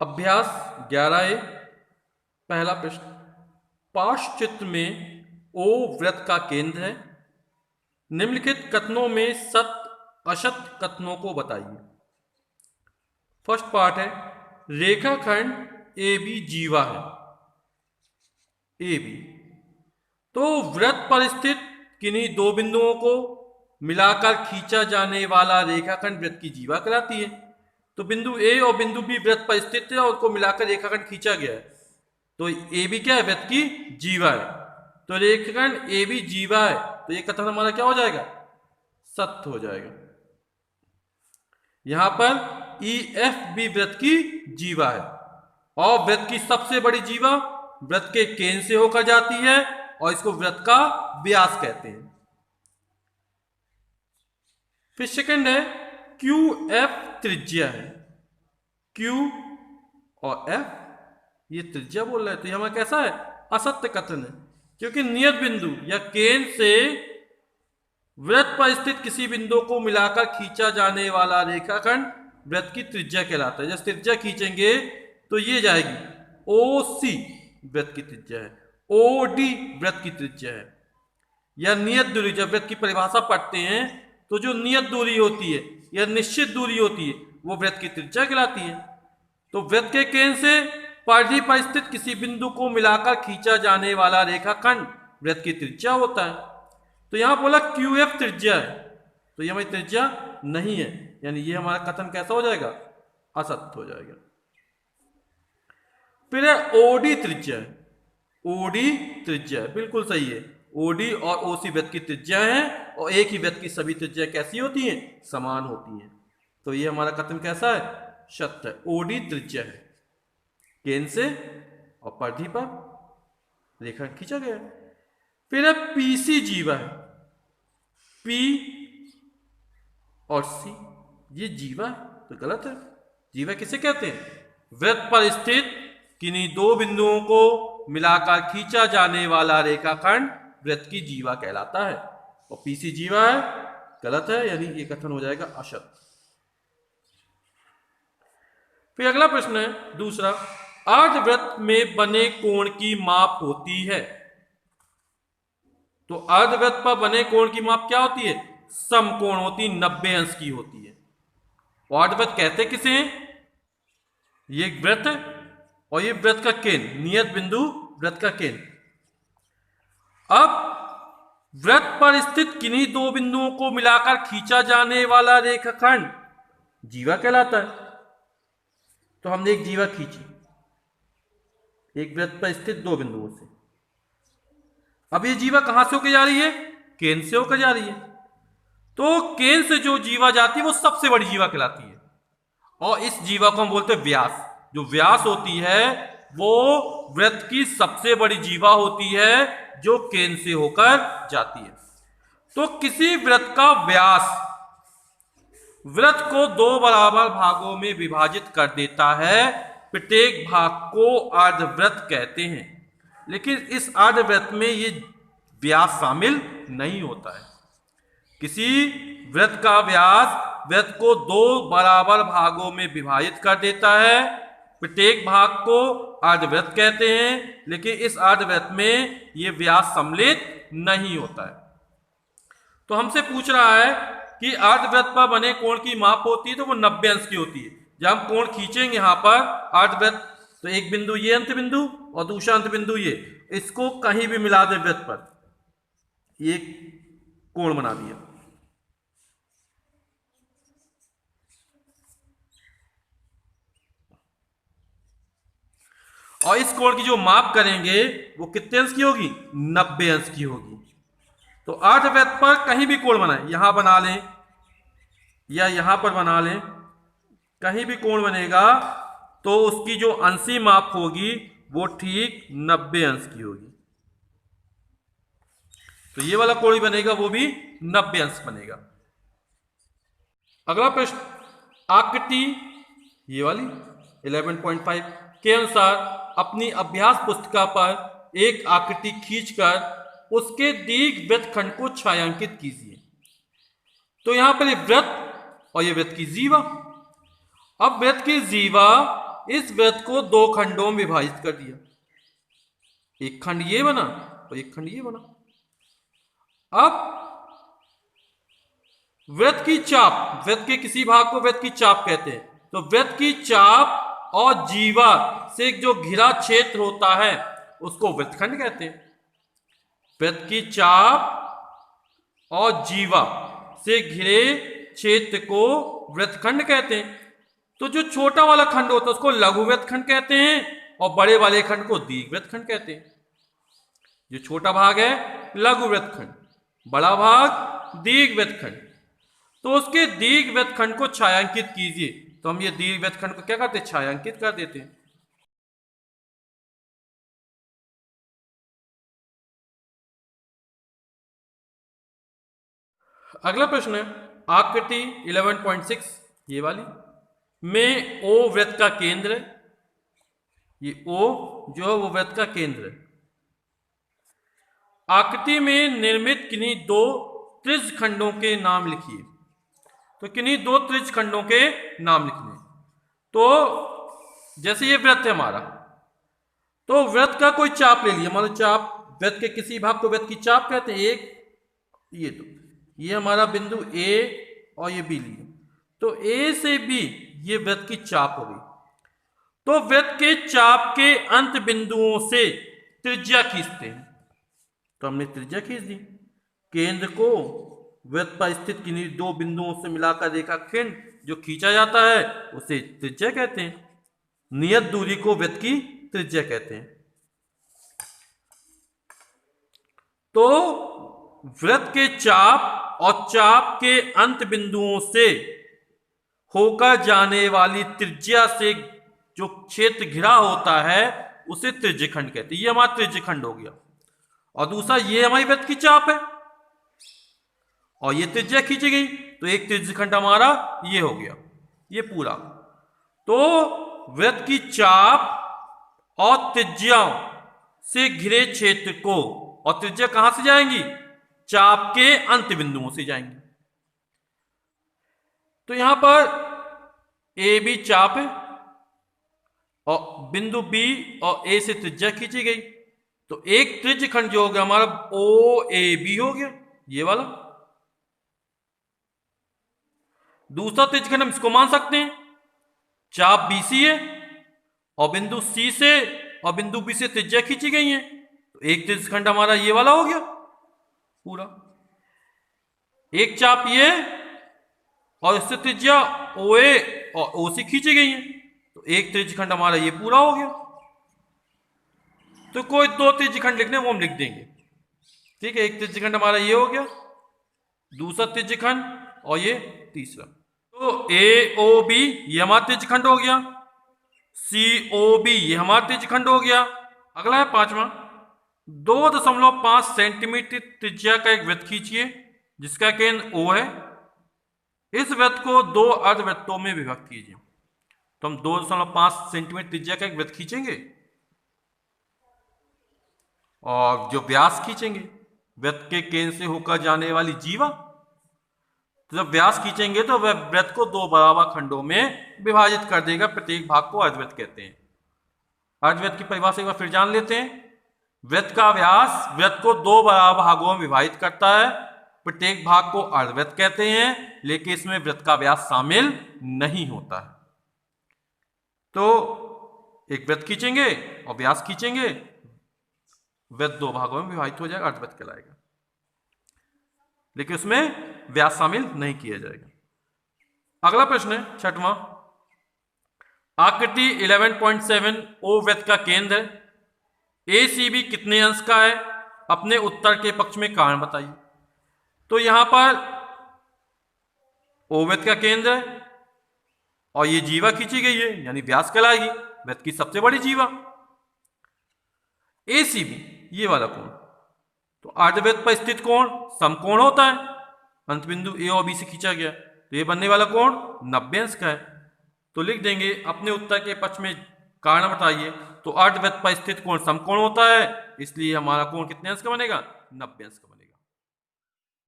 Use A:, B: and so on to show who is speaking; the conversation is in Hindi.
A: अभ्यास 11A पहला प्रश्न। पार्श्व चित्र में O वृत्त का केंद्र है। निम्नलिखित कथनों में सत्य असत्य कथनों को बताइए। फर्स्ट पार्ट है, रेखाखंड ए बी जीवा है। ए बी तो वृत्त पर स्थित किन्हीं दो बिंदुओं को मिलाकर खींचा जाने वाला रेखाखंड वृत्त की जीवा कहलाती है। तो बिंदु ए और बिंदु बी वृत्त पर स्थित है और उनको मिलाकर रेखाखंड खींचा गया है, तो ए बी क्या है? वृत्त की जीवा है। तो रेखाखंड ए बी जीवा है, तो ये कथन हमारा क्या हो जाएगा? सत्य हो जाएगा। यहां पर ई एफ भी वृत्त की जीवा है और वृत्त की सबसे बड़ी जीवा वृत्त के केंद्र से होकर जाती है और इसको वृत्त का व्यास कहते हैं। फिर सेकंड है, क्यू एफ त्रिज्या है। क्यू और एफ ये त्रिज्या बोल रहा है, तो ये हमारा कैसा है? असत्य कथन है, क्योंकि नियत बिंदु या केंद्र से वृत्त पर स्थित किसी बिंदु को मिलाकर खींचा जाने वाला रेखाखंड वृत्त की त्रिज्या कहलाता है। जब त्रिज्या खींचेंगे तो ये जाएगी ओ सी वृत्त की त्रिज्या है, ओ डी वृत्त की त्रिज्या है। या नियत दूरी, जब वृत्त की परिभाषा पढ़ते हैं तो जो नियत दूरी होती है या निश्चित दूरी होती है वो वृत्त की त्रिज्या कहलाती है। तो वृत्त के केंद्र से परिधि पर स्थित किसी बिंदु को मिलाकर खींचा जाने वाला रेखाखंड वृत्त की त्रिज्या होता है। तो यहां बोला क्यू एफ त्रिज्या है, तो ये हमारी त्रिज्या नहीं है, यानी ये हमारा कथन कैसा हो जाएगा? असत्य हो जाएगा। फिर है ओडी त्रिज्या है। ओडी त्रिज्या है, बिल्कुल सही है। ओडी और ओसी वृत्त की त्रिज्या है और एक ही वृत्त की सभी त्रिज्या कैसी होती हैं? समान होती हैं। तो ये हमारा कथन कैसा है? सत्य है। ओडी त्रिज्या है, केंद्र से और परिधि पर रेखा खींचा गया है। फिर है पीसी जीवा है। पी और सी ये जीवा है, तो गलत है। जीवा किसे कहते हैं? वृत्त पर स्थित किन्हीं दो बिंदुओं को मिलाकर खींचा जाने वाला रेखाखंड वृत्त की जीवा कहलाता है, और पीसी जीवा है, गलत है, यानी ये कथन हो जाएगा असत्य। फिर अगला प्रश्न है दूसरा, अर्धवृत्त में बने कोण की माप होती है। तो अर्धवृत्त पर बने कोण की माप क्या होती है? समकोण होती, 90 अंश की होती है। और अर्धवृत्त कहते किसे हैं? ये वृत्त है और ये वृत्त का केंद्र, नियत बिंदु वृत्त का केंद्र। अब वृत्त पर स्थित किन्हीं दो बिंदुओं को मिलाकर खींचा जाने वाला रेखाखंड जीवा कहलाता है। तो हमने एक जीवा खींची एक वृत्त पर स्थित दो बिंदुओं से। अब ये जीवा कहां से होकर जा रही है? केंद्र से होकर जा रही है। तो केंद्र से जो जीवा जाती है वो सबसे बड़ी जीवा कहलाती है, और इस जीवा को हम बोलते हैं व्यास। जो व्यास होती है वो वृत्त की सबसे बड़ी जीवा होती है जो केंद्र से होकर जाती है। तो किसी वृत्त का व्यास वृत्त को दो बराबर भागों में विभाजित कर देता है। प्रत्येक भाग को अर्धवृत्त कहते हैं, लेकिन इस अर्धवृत्त में ये व्यास शामिल नहीं होता है। किसी वृत्त का व्यास वृत्त को दो बराबर भागों में विभाजित कर देता है। प्रत्येक भाग को अर्धवृत्त कहते हैं, लेकिन इस अर्धवृत्त में ये व्यास सम्मिलित नहीं होता है। तो हमसे पूछ रहा है कि अर्धवृत्त पर बने कोण की माप होती है, तो वो 90 अंश की होती है। जब हम कोण खींचेंगे यहां पर अर्धवृत्त, तो एक बिंदु ये अंत बिंदु और दूसरा अंत बिंदु ये, इसको कहीं भी मिला दे वृत्त पर, ये कोण बना दिया। और इस कोण की जो माप करेंगे वो कितने अंश की होगी? 90 अंश की होगी। तो अर्धवृत्त पर कहीं भी कोण बनाए, यहां बना लें या यहां पर बना लें, कहीं भी कोण बनेगा तो उसकी जो अंशी माप होगी वो ठीक 90 अंश की होगी। तो ये वाला कोण बनेगा वो भी 90 अंश बनेगा। अगला प्रश्न, आकृति ये वाली 11.5 के अनुसार अपनी अभ्यास पुस्तिका पर एक आकृति खींचकर उसके दीर्घ वृत्तखंड को छायांकित कीजिए। तो यहां पर ये वृत्त और ये वृत्त की जीवा। अब वृत्त की जीवा इस वृत्त को दो खंडों में विभाजित कर दिया, एक खंड ये बना और एक खंड ये बना। अब वृत्त की चाप, वृत्त के किसी भाग को वृत्त की चाप कहते हैं, तो वृत्त की चाप और जीवा से जो घिरा क्षेत्र होता है उसको वृत्तखंड कहते हैं। वृत्त की चाप और जीवा से घिरे क्षेत्र को वृत्तखंड कहते हैं। तो जो छोटा वाला खंड होता है उसको लघु वृत्तखंड कहते हैं और बड़े वाले खंड को दीर्घ वृत्तखंड कहते हैं। जो छोटा भाग है लघु वृत्तखंड, बड़ा भाग दीर्घ वृत्तखंड। तो उसके दीर्घ वृत्तखंड को छायांकित कीजिए, तो हम ये दीर्घ वृत्तखंड को क्या करते हैं, छायांकित कर देते हैं। अगला प्रश्न है आकृति 11.6 ये वाली में ओ वृत्त का केंद्र है। ये ओ जो है वो वृत्त का केंद्र है। आकृति में निर्मित किन्हीं दो त्रिज्य खंडों के नाम लिखिए। तो किन्हीं दो त्रिज्य खंडों के नाम लिखने। तो जैसे ये वृत्त है हमारा, तो वृत्त का कोई चाप ले लिया, मान लो चाप, वृत्त के किसी भाग को वृत्त की चाप कहते हैं। एक ये तो ये हमारा बिंदु ए और ये बी लिया, तो ए से बी ये वृत्त की चाप हो गई। तो वृत्त के चाप के अंत बिंदुओं से त्रिज्या खींचते हैं। तो हमने त्रिज्या खींच दी। केंद्र को वृत्त पर स्थित किन्हीं दो बिंदुओं से मिलाकर रेखाखंड जो खींचा जाता है उसे त्रिज्या कहते हैं। नियत दूरी को वृत्त की त्रिज्या कहते हैं। तो वृत्त के चाप और चाप के अंत बिंदुओं से होकर जाने वाली त्रिज्या से जो क्षेत्र घिरा होता है उसे त्रिज्यखंड कहते हैं। ये हमारा त्रिज्यखंड हो गया। और दूसरा ये हमारी वृत्त की चाप है और ये त्रिज्या खींची गई, तो एक त्रिज्यखंड हमारा ये हो गया, ये पूरा। तो वृत्त की चाप और त्रिज्या से घिरे क्षेत्र को, और त्रिज्या कहां से जाएंगी, चाप के अंत बिंदुओं से जाएंगी। तो यहां पर ए बी चाप है और बिंदु बी और ए से त्रिज्या खींची गई, तो एक त्रिज्यखंड जो हो गया हमारा ओ ए बी हो गया, ये वाला। दूसरा त्रिज्यखंड हम इसको मान सकते हैं, चाप बी सी है और बिंदु सी से और बिंदु बी से त्रिज्या खींची गई है, तो एक त्रिज्यखंड हमारा ये वाला हो गया पूरा। एक चाप ये और इससे त्रिज्या ओ ए और ओ सी खींची गई है, तो एक त्रिज्यखंड हमारा ये पूरा हो गया। तो कोई दो त्रिज्यखंड लिखने वो हम लिख देंगे, ठीक है। एक त्रिज्यखंड हमारा ये हो गया, दूसरा त्रिज्यखंड और ये तीसरा। तो ए ओ बी ये हमारा त्रिज्यखंड हो गया, सी ओ बी ये हमारा त्रिज्यखंड हो गया। अगला है पांचवा, 2.5 सेंटीमीटर त्रिज्या का एक वृत्त खींचिए जिसका केंद्र ओ है। इस वृत्त को दो अर्धवृत्तों में विभक्त कीजिए। तो हम 2.5 सेंटीमीटर त्रिज्या का एक वृत्त खींचेंगे और जो व्यास खींचेंगे वृत्त के केंद्र से होकर जाने वाली जीवा। तो जब व्यास खींचेंगे तो वह वृत्त को दो बराबर खंडों में विभाजित कर देगा। प्रत्येक भाग को अर्धवृत्त कहते हैं। अर्धवृत्त की परिभाषा एक बार फिर जान लेते हैं। वृत्त का व्यास वृत्त को दो बराबर भागों में विभाजित करता है। प्रत्येक भाग को अर्धवृत्त कहते हैं, लेकिन इसमें वृत्त का व्यास शामिल नहीं होता है। तो एक वृत्त खींचेंगे और व्यास खींचेंगे, वृत्त दो भागों में विभाजित हो जाएगा, अर्धवृत्त कहलाएगा, लेकिन उसमें व्यास शामिल नहीं किया जाएगा। अगला प्रश्न है छठवां, आकृति 11.7 ओ वृत्त का केंद्र है। ए सी बी कितने अंश का है, अपने उत्तर के पक्ष में कारण बताइए। तो यहां पर ओ वृत्त का केंद्र है और ये जीवा खींची गई है, यानी व्यास कहलाएगी, वृत्त की सबसे बड़ी जीवा। ए सी बी ये वाला कोण, तो अर्धवृत्त पर स्थित कोण समकोण होता है, अंत बिंदु ए और बी से खींचा गया, तो ये बनने वाला कोण 90 अंश का है। तो लिख देंगे अपने उत्तर के पक्ष में कारण बताइए। तो अर्धवृत्त पर स्थित कोण समकोण होता है, इसलिए हमारा कोण कितने अंश का बनेगा, 90 अंश का।